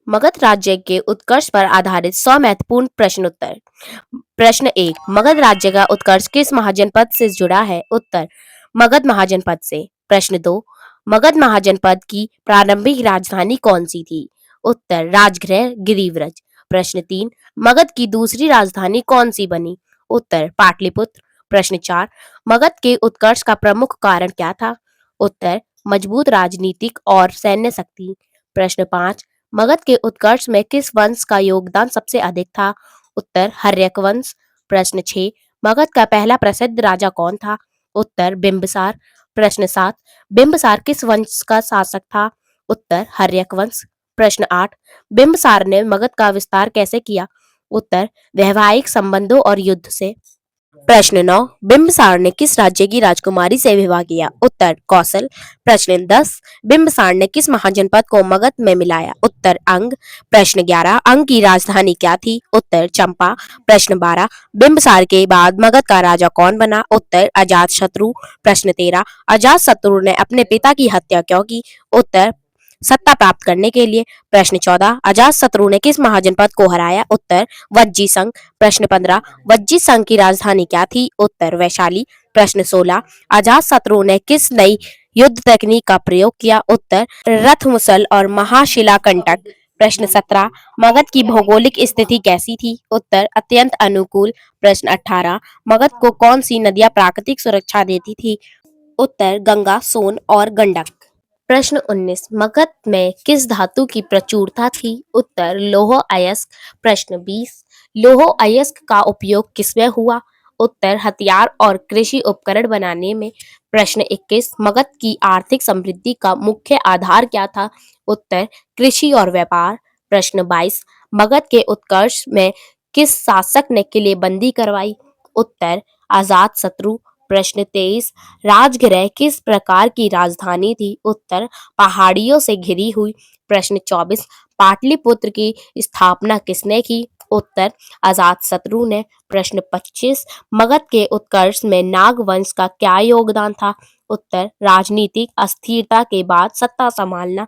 मगध राज्य के उत्कर्ष पर आधारित 100 महत्वपूर्ण प्रश्न उत्तर। प्रश्न 1, मगध राज्य का उत्कर्ष किस महाजनपद से जुड़ा है? उत्तर, मगध महाजनपद से। प्रश्न 2, मगध महाजनपद की प्रारंभिक राजधानी कौन सी थी? उत्तर, राजगृह गिरिव्रज। प्रश्न 3, मगध की दूसरी राजधानी कौन सी बनी? उत्तर, पाटलिपुत्र। प्रश्न 4, मगध के उत्कर्ष का प्रमुख कारण क्या था? उत्तर, मजबूत राजनीतिक और सैन्य शक्ति। प्रश्न 5, मगध के उत्कर्ष में किस वंश का योगदान सबसे अधिक था? उत्तर, हर्यक वंश। प्रश्न 6, मगध का पहला प्रसिद्ध राजा कौन था? उत्तर, बिंबिसार। प्रश्न 7, बिंबिसार किस वंश का शासक था? उत्तर, हर्यक वंश। प्रश्न 8, बिंबिसार ने मगध का विस्तार कैसे किया? उत्तर, वैवाहिक संबंधों और युद्ध से। प्रश्न 9, बिंबिसार ने किस राज्य की राजकुमारी से विवाह किया? उत्तर, कौशल। प्रश्न 10, बिंबिसार ने किस महाजनपद को मगध में मिलाया? उत्तर, अंग। प्रश्न 11, अंग की राजधानी क्या थी? उत्तर, चंपा। प्रश्न 12, बिंबिसार के बाद मगध का राजा कौन बना? उत्तर, अजातशत्रु। प्रश्न 13, अजातशत्रु ने अपने पिता की हत्या क्यों की? उत्तर, सत्ता प्राप्त करने के लिए। प्रश्न 14, अजातशत्रु ने किस महाजनपद को हराया? उत्तर, वज्जी संघ। प्रश्न 15, वज्जी संघ की राजधानी क्या थी? उत्तर, वैशाली। प्रश्न 16, अजातशत्रु ने किस नई युद्ध तकनीक का प्रयोग किया? उत्तर, रथ मुसल और महाशिलाकंटक। प्रश्न 17, मगध की भौगोलिक स्थिति कैसी थी? उत्तर, अत्यंत अनुकूल। प्रश्न 18, मगध को कौन सी नदियां प्राकृतिक सुरक्षा देती थी? उत्तर, गंगा, सोन और गंडक। प्रश्न 19, मगध में किस धातु की प्रचुरता थी? उत्तर, लौह अयस्क। प्रश्न 20, लौह अयस्क का उपयोग किसमें हुआ? उत्तर, हथियार और कृषि उपकरण बनाने में। प्रश्न 21, मगध की आर्थिक समृद्धि का मुख्य आधार क्या था? उत्तर, कृषि और व्यापार। प्रश्न 22, मगध के उत्कर्ष में किस शासक ने किलेबंदी करवाई? उत्तर, अजातशत्रु। प्रश्न 23, राजगृह किस प्रकार की राजधानी थी? उत्तर, पहाड़ियों से घिरी हुई। प्रश्न 24, पाटलिपुत्र की स्थापना किसने की? उत्तर, अजातशत्रु ने। प्रश्न 25, मगध के उत्कर्ष में नाग वंश का क्या योगदान था? उत्तर, राजनीतिक अस्थिरता के बाद सत्ता संभालना।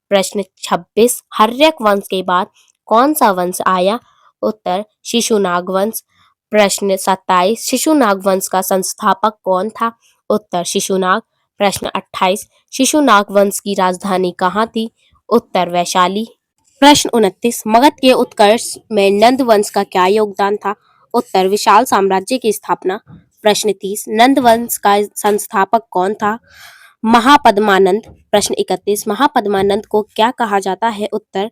प्रश्न 26, हर्यक वंश के बाद कौन सा वंश आया? उत्तर, शिशुनाग वंश। प्रश्न 27, शिशुनाग वंश का संस्थापक कौन था? उत्तर, शिशुनाग। प्रश्न 28, शिशुनाग वंश की राजधानी कहाँ थी? उत्तर, वैशाली। प्रश्न 29, मगध के उत्कर्ष में नंद वंश का क्या योगदान था? उत्तर, विशाल साम्राज्य की स्थापना। प्रश्न 30, नंद वंश का संस्थापक कौन था? महापद्मानंद। प्रश्न 31, महापद्मानंद को क्या कहा जाता है? उत्तर,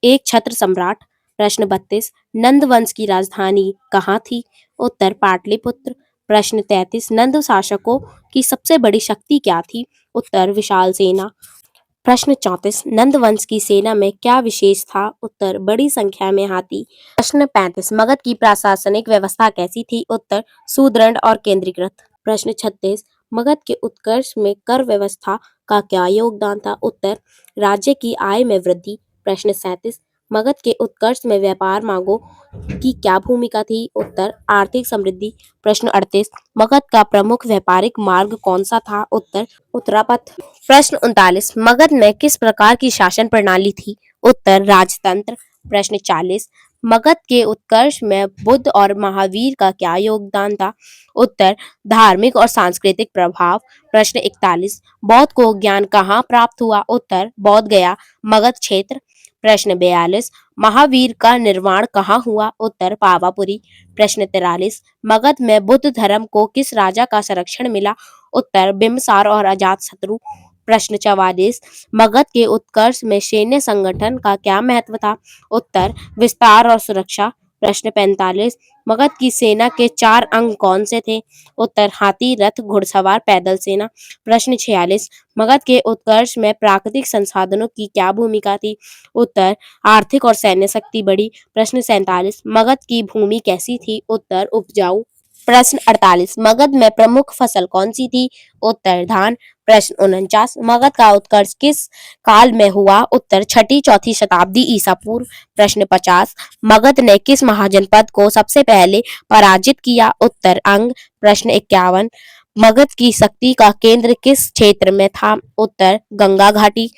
एक छत्र सम्राट। प्रश्न 32, नंद वंश की राजधानी कहाँ थी? उत्तर, पाटलिपुत्र। प्रश्न 33, नंद शासकों की सबसे बड़ी शक्ति क्या थी? उत्तर, विशाल सेना। प्रश्न 34, नंद वंश की सेना में क्या विशेष था? उत्तर, बड़ी संख्या में हाथी। प्रश्न 35, मगध की प्रशासनिक व्यवस्था कैसी थी? उत्तर, सुदृढ़ और केंद्रीकृत। प्रश्न 36, मगध के उत्कर्ष में कर व्यवस्था का क्या योगदान था? उत्तर, राज्य की आय में वृद्धि। प्रश्न 37, मगध के उत्कर्ष में व्यापार मार्गों की क्या भूमिका थी? उत्तर, आर्थिक समृद्धि। प्रश्न 38, मगध का प्रमुख व्यापारिक मार्ग कौन सा था? उत्तर, उत्तरापथ। प्रश्न 39, मगध में किस प्रकार की शासन प्रणाली थी? उत्तर, राजतंत्र। प्रश्न 40, मगध के उत्कर्ष में बुद्ध और महावीर का क्या योगदान था? उत्तर, धार्मिक और सांस्कृतिक प्रभाव। प्रश्न 41, बौद्ध को ज्ञान कहाँ प्राप्त हुआ? उत्तर, बोध गया, मगध क्षेत्र। प्रश्न 42, महावीर का निर्माण कहाँ हुआ? उत्तर, पावापुरी। प्रश्न 43, मगध में बुद्ध धर्म को किस राजा का संरक्षण मिला? उत्तर, बिंबिसार और अजातशत्रु। प्रश्न 44, मगध के उत्कर्ष में सैन्य संगठन का क्या महत्व था? उत्तर, विस्तार और सुरक्षा। प्रश्न 45, मगध की सेना के 4 अंग कौन से थे? उत्तर, हाथी, रथ, घुड़सवार, पैदल सेना। प्रश्न 46, मगध के उत्कर्ष में प्राकृतिक संसाधनों की क्या भूमिका थी? उत्तर, आर्थिक और सैन्य शक्ति बढ़ी। प्रश्न 47, मगध की भूमि कैसी थी? उत्तर, उपजाऊ। प्रश्न 48, मगध में प्रमुख फसल कौन सी थी? उत्तर, धान। प्रश्न 49, मगध का उत्कर्ष किस काल में हुआ? उत्तर, 6ठी-4ठी शताब्दी ईसा पूर्व। प्रश्न 50, मगध ने किस महाजनपद को सबसे पहले पराजित किया? उत्तर, अंग। प्रश्न 51, मगध की शक्ति का केंद्र किस क्षेत्र में था? उत्तर, गंगा घाटी।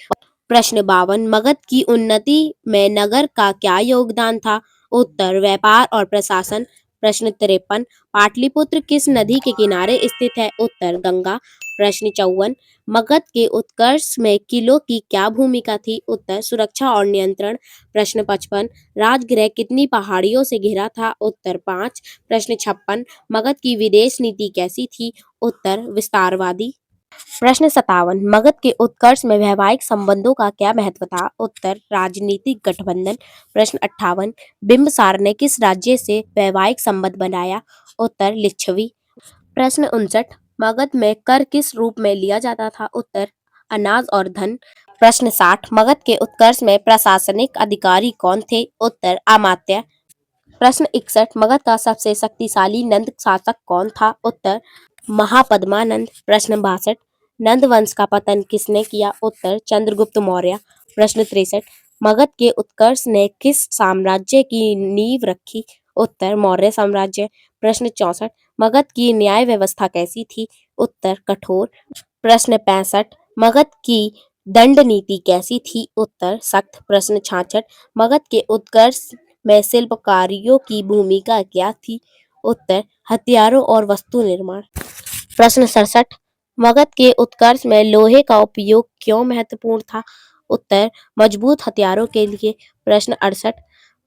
प्रश्न 52 मगध की उन्नति में नगर का क्या योगदान था? उत्तर व्यापार और प्रशासन। प्रश्न 53 पाटलिपुत्र किस नदी के किनारे स्थित है? उत्तर गंगा। प्रश्न 54 मगध के उत्कर्ष में किलों की क्या भूमिका थी? उत्तर सुरक्षा और नियंत्रण। प्रश्न 55 राजगृह कितनी पहाड़ियों से घिरा था? उत्तर 5। प्रश्न 56 मगध की विदेश नीति कैसी थी? उत्तर विस्तारवादी। प्रश्न 57 मगध के उत्कर्ष में वैवाहिक संबंधों का क्या महत्व था? उत्तर राजनीतिक गठबंधन। प्रश्न 58 बिंबिसार ने किस राज्य से वैवाहिक संबंध बनाया? उत्तर लिच्छवी। प्रश्न 59 मगध में कर किस रूप में लिया जाता था? उत्तर अनाज और धन। प्रश्न 60 मगध के उत्कर्ष में प्रशासनिक अधिकारी कौन थे? उत्तर अमात्य। प्रश्न 61 मगध का सबसे शक्तिशाली नंद शासक कौन था? उत्तर महापद्मानंद। प्रश्न 62 नंद वंश का पतन किसने किया? उत्तर चंद्रगुप्त मौर्य। प्रश्न 63 मगध के उत्कर्ष ने किस साम्राज्य की नींव रखी? उत्तर मौर्य साम्राज्य। प्रश्न 64 मगध की न्याय व्यवस्था कैसी थी? उत्तर कठोर। प्रश्न 65 मगध की दंड नीति कैसी थी? उत्तर सख्त। प्रश्न 66 मगध के उत्कर्ष में शिल्पकारियों की भूमिका क्या थी? उत्तर हथियारों और वस्तु निर्माण। प्रश्न 67 मगध के उत्कर्ष में लोहे का उपयोग क्यों महत्वपूर्ण था? उत्तर मजबूत हथियारों के लिए। प्रश्न 68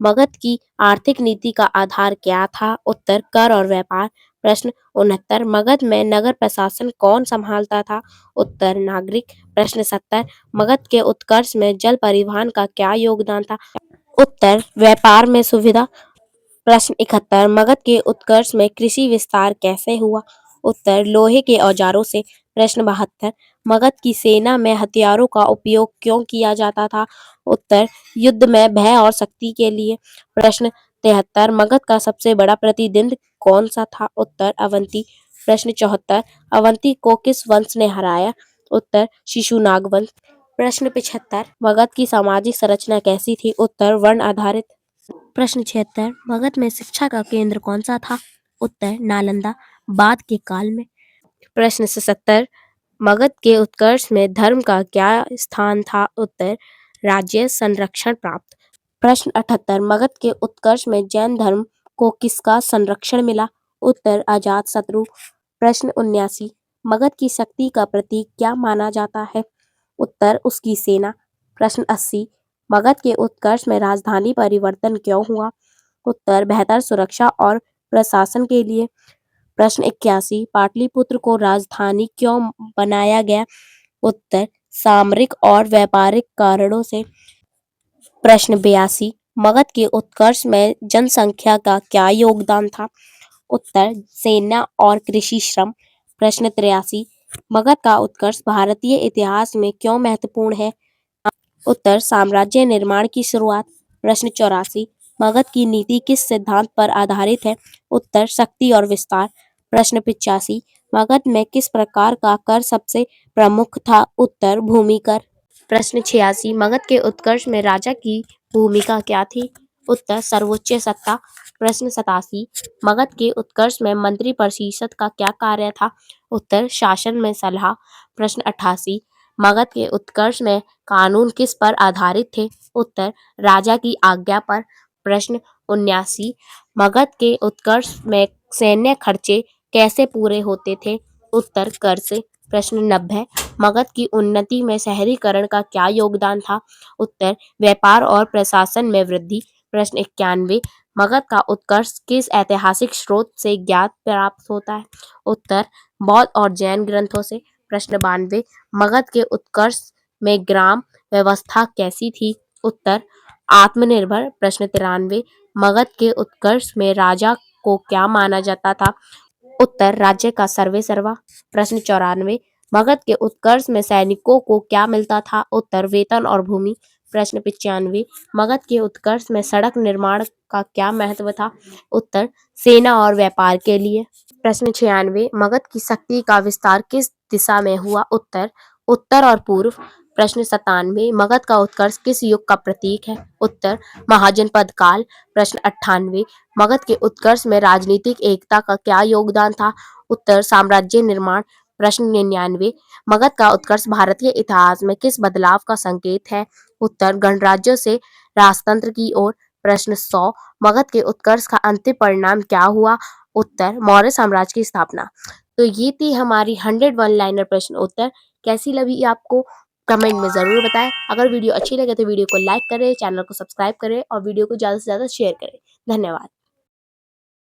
मगध की आर्थिक नीति का आधार क्या था? उत्तर कर और व्यापार। प्रश्न 69 मगध में नगर प्रशासन कौन संभालता था? उत्तर नागरिक। प्रश्न 70 मगध के उत्कर्ष में जल परिवहन का क्या योगदान था? उत्तर व्यापार में सुविधा। प्रश्न 71 मगध के उत्कर्ष में कृषि विस्तार कैसे हुआ? उत्तर लोहे के औजारों से। प्रश्न 72 मगध की सेना में हथियारों का उपयोग क्यों किया जाता था? उत्तर युद्ध में भय और शक्ति के लिए। प्रश्न 73 मगध का सबसे बड़ा प्रतिद्वंद कौन सा था? उत्तर अवंती। प्रश्न 74 अवंती को किस वंश ने हराया? उत्तर शिशुनाग वंश। प्रश्न 75 मगध की सामाजिक संरचना कैसी थी? उत्तर वर्ण आधारित। प्रश्न 76 मगध में शिक्षा का केंद्र कौन सा था? उत्तर नालंदा बाद के काल में। प्रश्न 77 मगध के उत्कर्ष में धर्म का क्या स्थान था? उत्तर राज्य संरक्षण प्राप्त। प्रश्न 78 मगध के उत्कर्ष में जैन धर्म को किसका संरक्षण मिला? उत्तर अजात शत्रु। प्रश्न 79 मगध की शक्ति का प्रतीक क्या माना जाता है? उत्तर उसकी सेना। प्रश्न 80 मगध के उत्कर्ष में राजधानी परिवर्तन क्यों हुआ? उत्तर बेहतर सुरक्षा और प्रशासन के लिए। प्रश्न 81 पाटलिपुत्र को राजधानी क्यों बनाया गया? उत्तर सामरिक और व्यापारिक कारणों से। प्रश्न 82 मगध के उत्कर्ष में जनसंख्या का क्या योगदान था? उत्तर सेना और कृषि श्रम। प्रश्न 83 मगध का उत्कर्ष भारतीय इतिहास में क्यों महत्वपूर्ण है? उत्तर साम्राज्य निर्माण की शुरुआत। प्रश्न 84 मगध की नीति किस सिद्धांत पर आधारित है? उत्तर शक्ति और विस्तार। प्रश्न 85 मगध में किस प्रकार का कर सबसे प्रमुख था? उत्तर भूमि कर। प्रश्न 86 मगध के उत्कर्ष में राजा की भूमिका क्या थी? उत्तर सर्वोच्च सत्ता। प्रश्न 87 मगध के उत्कर्ष में मंत्री परिषद का क्या कार्य था? उत्तर शासन में सलाह। प्रश्न 88 मगध के उत्कर्ष में कानून किस पर आधारित थे? उत्तर राजा की आज्ञा पर। प्रश्न 79 मगध के उत्कर्ष में सैन्य खर्चे कैसे पूरे होते थे? उत्तर कर से। प्रश्न 90 मगध की उन्नति में शहरीकरण का क्या योगदान था? उत्तर व्यापार और प्रशासन में वृद्धि। प्रश्न 91 मगध का उत्कर्ष किस ऐतिहासिक स्रोत से ज्ञात प्राप्त होता है? उत्तर बौद्ध और जैन ग्रंथों से। प्रश्न 92 मगध के उत्कर्ष में ग्राम व्यवस्था कैसी थी? उत्तर आत्मनिर्भर। प्रश्न 93 मगध के उत्कर्ष में राजा को क्या माना जाता था? उत्तर राज्य का सर्वे सर्वा। प्रश्न 94 मगध के उत्कर्ष में सैनिकों को क्या मिलता था? उत्तर वेतन और भूमि। प्रश्न 95 मगध के उत्कर्ष में सड़क निर्माण का क्या महत्व था? उत्तर सेना और व्यापार के लिए। प्रश्न 96 मगध की शक्ति का विस्तार किस दिशा में हुआ? उत्तर उत्तर और पूर्व। प्रश्न 97 मगध का उत्कर्ष किस युग का प्रतीक है? उत्तर महाजनपद काल। प्रश्न 98 मगध के उत्कर्ष में राजनीतिक एकता का क्या योगदान था? उत्तर साम्राज्य निर्माण। प्रश्न 99, मगध का उत्कर्ष भारतीय इतिहास में किस बदलाव का संकेत है? उत्तर, गणराज्यों से राजतंत्र की ओर। प्रश्न 100, मगध के उत्कर्ष का अंतिम परिणाम क्या हुआ? उत्तर, मौर्य साम्राज्य की स्थापना। तो ये थी हमारी 100 वन लाइनर प्रश्न उत्तर। कैसी लगी आपको कमेंट में ज़रूर बताएं। अगर वीडियो अच्छी लगे तो वीडियो को लाइक करें, चैनल को सब्सक्राइब करें और वीडियो को ज़्यादा से ज़्यादा शेयर करें। धन्यवाद।